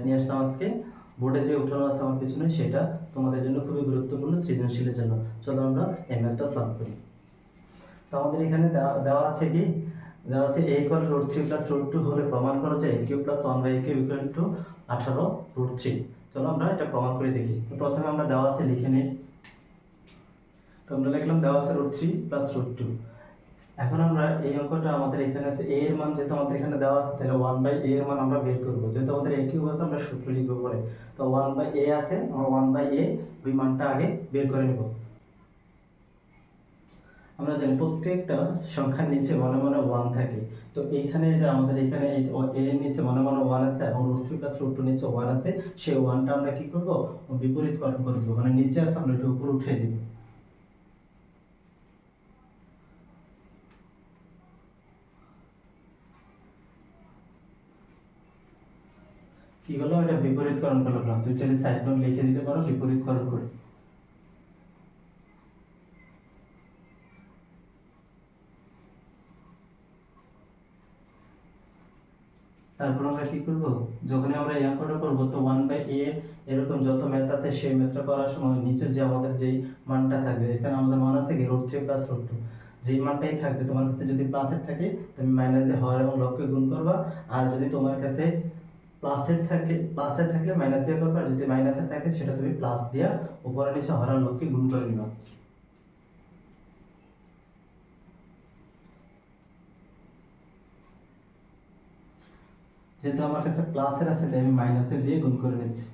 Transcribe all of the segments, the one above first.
নিয়ে আসলাম আজকে। বোর্ডে যে উঠানো আছে আমার পিছনে, সেটা তোমাদের জন্য খুবই গুরুত্বপূর্ণ সৃজনশীলের জন্য। চলো আমরা এই ম্যাথটা সলভ করি। তো আমাদের এখানে দেওয়া আছে কি, দেওয়া আছে a ইকুয়াল √3 প্লাস √2 হলে প্রমাণ করো যে a cube plus 1/a cube equal to 18 √3। চলো আমরা এটা প্রমাণ করে দেখি। তো প্রথমে আমরা দেওয়া আছে লিখে নিই। তো আমরা লিখলাম দেওয়া আছে √3 প্লাস √2। এখন আমরা এই অঙ্কটা আমাদের এখানে আছে a এর মান, যেহেতু আমাদের এখানে দেওয়া আছে তাহলে 1/a এর মান আমরা বের করব। যেহেতু আমাদের a কিউব আছে আমরা সূত্র লিখব পরে। তো 1/a আছে, আমরা 1/a ওই মানটা আগে বের করে নেব। আমরা জানি প্রত্যেকটা সংখ্যার নিচে মনে মনে 1 থাকে। তো এইখানে যে আমাদের এখানে এই a এর নিচে মনে মনে 1 আছে এবং √3 প্লাস √2 নিচে 1 আছে, সেই 1টা আমরা কি করব, বিপরীতকরণ করে দেব। মানে নিচে আছে আমরা এটা উপরে উঠিয়ে দেব। কি হলো, এটা বিপরীতকরণ করলাম। তুই চাইলে সাইড নোট লিখে দিতে পারো বিপরীতকরণ করে। তারপর আমরা কি করব, যখনই আমরা এই অঙ্কটা করব তো 1/a এরকম যত ম্যাথ আছে সেই ম্যাথটা করার সময় নিচের যে আমাদের যেই মানটা থাকবে, এখানে আমাদের মান আছে কি √3 প্লাস √2, যেই মানটাই থাকবে তোমার কাছে যদি প্লাসের থাকে তুমি মাইনাস দিয়ে হর এবং লবকে গুণ করবা। আর যদি তোমার কাছে প্লাসের থাকলে মাইনাস দিয়ে করবা, আর যদি মাইনাসের থাকে সেটা তুমি প্লাস দিয়া উপরে নিচে হর আর লবকে গুণ করে নিবা। যেহেতু আমার কাছে প্লাসের আছে তাই আমি মাইনাসের দিয়ে গুণ করে নিচ্ছি।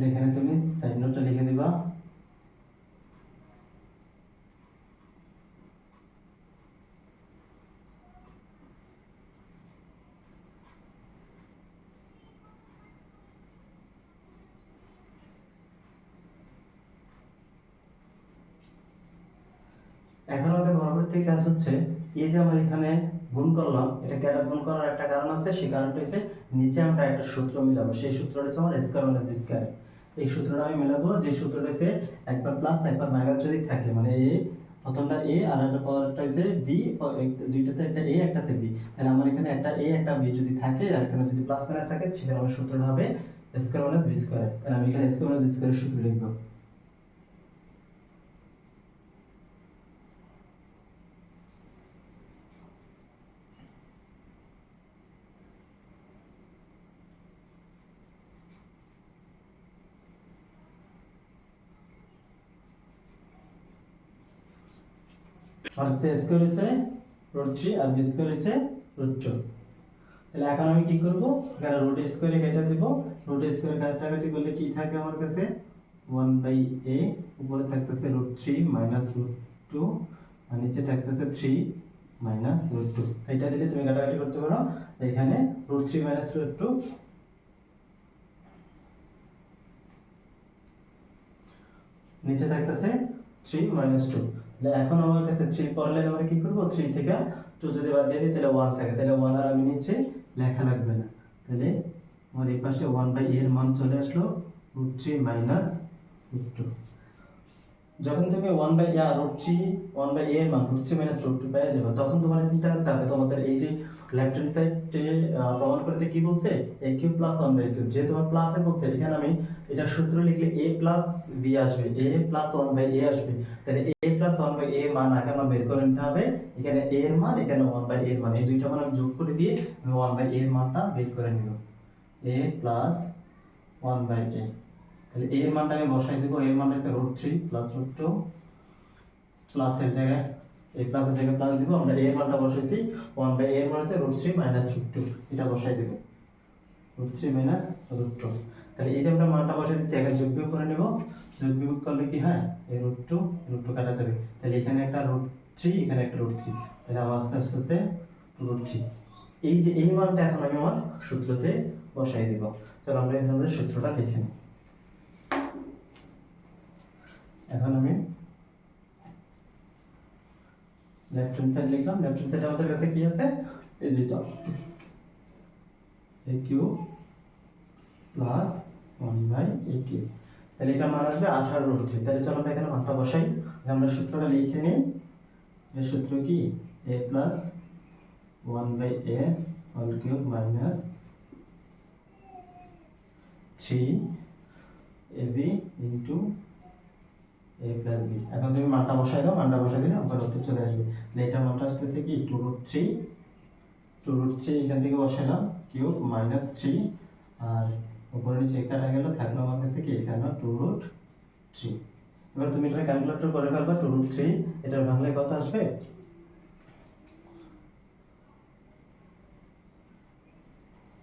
এখানে তুমি সাইড নোটটা লিখে দিবা। এখন আমাদের পরবর্তী কাজ হচ্ছে, এই যে আমরা এখানে গুণ করলাম, এটা কেটে গুণ করার একটা কারণ আছে। সেই কারণটা হচ্ছে নিচে আমরা একটা সূত্র মিলাবো। সেই সূত্রটা হচ্ছে আমার স্কয়ার মাইনাস বি স্কয়ার। এই সূত্রটা আমি মিলাবো, যে সূত্রটা হচ্ছে একবার প্লাস একবার মাইনাস যদি থাকে, মানে এ প্রথমটা a আর একটা পরেরটা হচ্ছে b, দুইটাতে একটা a একটাতে b, তাহলে আমার এখানে একটা a একটা b যদি থাকে আর এখানে যদি প্লাস মাইনাস থাকে, সেখানে আমার সূত্রটা হবে স্কয়ার মাইনাস বি স্কয়ার। তাহলে আমি এখানে স্কয়ার মাইনাস বি স্কয়ারের সূত্র লিখব। আর স্কয়ার হচ্ছে √3 আর বি স্কয়ার হচ্ছে √2। তাহলে এখন আমি কি করব, এখানে রুট স্কয়ারে কেটে দেব। রুট স্কয়ারে কাটাকাটি করলে কি থাকে আমার কাছে 1/a, উপরে থাকতেছে √3 মাইনাস √2 আর নিচে থাকতেছে 3 মাইনাস √2। এটা দিলে তুমি কাটাকাটি করতে পারো। এখানে √3 মাইনাস √2, নিচে থাকতেছে 3 মাইনাস 2। তাহলে এখন আমার কাছে 3 পরের লাইন আমরা কি করব, 3 থেকে 2 যদি বাদ দিয়ে দিই তাহলে 1 থাকে। তাহলে 1 আর আমি নিচে লেখা লাগবে না। তাহলে আমার এই পাশে 1/a এর মান চলে আসলো √3 মাইনাস √2। যখন তুমি 1/a √3 এর মান √3 মাইনাস √2 পেয়ে যাবে, তখন তোমার চিন্তা করতে হবে তোমাদের এই যে লেফট হ্যান্ড সাইডে প্রমাণ করতে কি বলছে, a cube plus 1/a cube. যে তোমার প্লাসে বলছে, এখানে আমি এটা সূত্র লিখলে a প্লাস b আসবে, a প্লাস 1/a আসবে। তাহলে a প্লাস 1/a মান আগে আমার বের করে নিতে হবে। এখানে a এর মান, এখানে 1/a এর মান, এই দুইটা মান আমি যোগ করে দিয়ে আমি 1/a এর মানটা বের করে নিব। a প্লাস 1/a, তাহলে a এর মানটা আমি বসাই দেব। a এর মান হচ্ছে √3 প্লাস √2, প্লাসের জায়গায় a প্লাসের জায়গায় প্লাস দিব। আমরা a এর মানটা বসাইছি 1/a এর মান হচ্ছে √3 মাইনাস √2, এটা বসাই দেব √3 মাইনাস √2। তাহলে এই যে আমরা মানটা বসাই দিচ্ছি, এখন যোগ বিয়োগ করে নেব। যোগ বিয়োগ করলে কি হয়, এই √2 কাটা যাবে। তাহলে এখানে একটা √3, এখানে একটা √3, তাহলে আমার আস্তে আস্তে √3। এই যে এই মানটা এখন আমি আমার সূত্রতে বসাই দিব। চলো আমরা এখানে সূত্রটা লিখে নিই। এখন আমি লেফট হ্যান্ড সাইড লিখলাম। লেফট হ্যান্ড সাইডে আমাদের কাছে কি আছে, এই যেটা a cube plus 1/a cube. তাহলে এটা মান আসবে 18 √3। তাহলে চলো আমরা এখানে মানটা বসাই। আমরা সূত্রটা লিখে নিই। এর সূত্র কি a plus 1/a whole cube minus 3ab into a plus b। এখন তুমি মানটা বসাই দাও, মানটা বসাই দিলে আমার উত্তর চলে আসবে। তাহলে এটা মানটা আসতেছে কি 2√3 এখান থেকে বসালাম কিউব মাইনাস 3 আর উপরে নিচে কাটা গেল, থাকলো আমার কাছে কি এখানে 2√3। এবার তুমি এটা ক্যালকুলেটর করে ফেলবা, 2√3 এটা ভাঙলে কত আসবে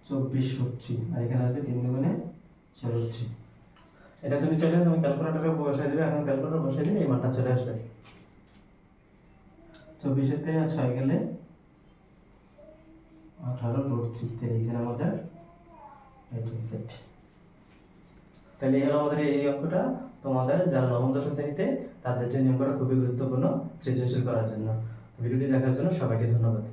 24√3 আর এখানে আসবে 3 দুগুণে 4√3। এটা তুমি চাইলে তুমি ক্যালকুলেটরে বসাই দিবে, এখন ক্যালকুলেটর বসাই দিলে এই মানটা চলে আসবে। 24-তে 6 গেলে 18√3, এখানে আমাদের সেট। তাহলে এই হলো আমাদের এই অঙ্কটা। তোমাদের যারা নবম দশম শ্রেণীতে তাদের জন্য অঙ্কটা খুবই গুরুত্বপূর্ণ সৃজনশীল করার জন্য। ভিডিওটি দেখার জন্য সবাইকে ধন্যবাদ।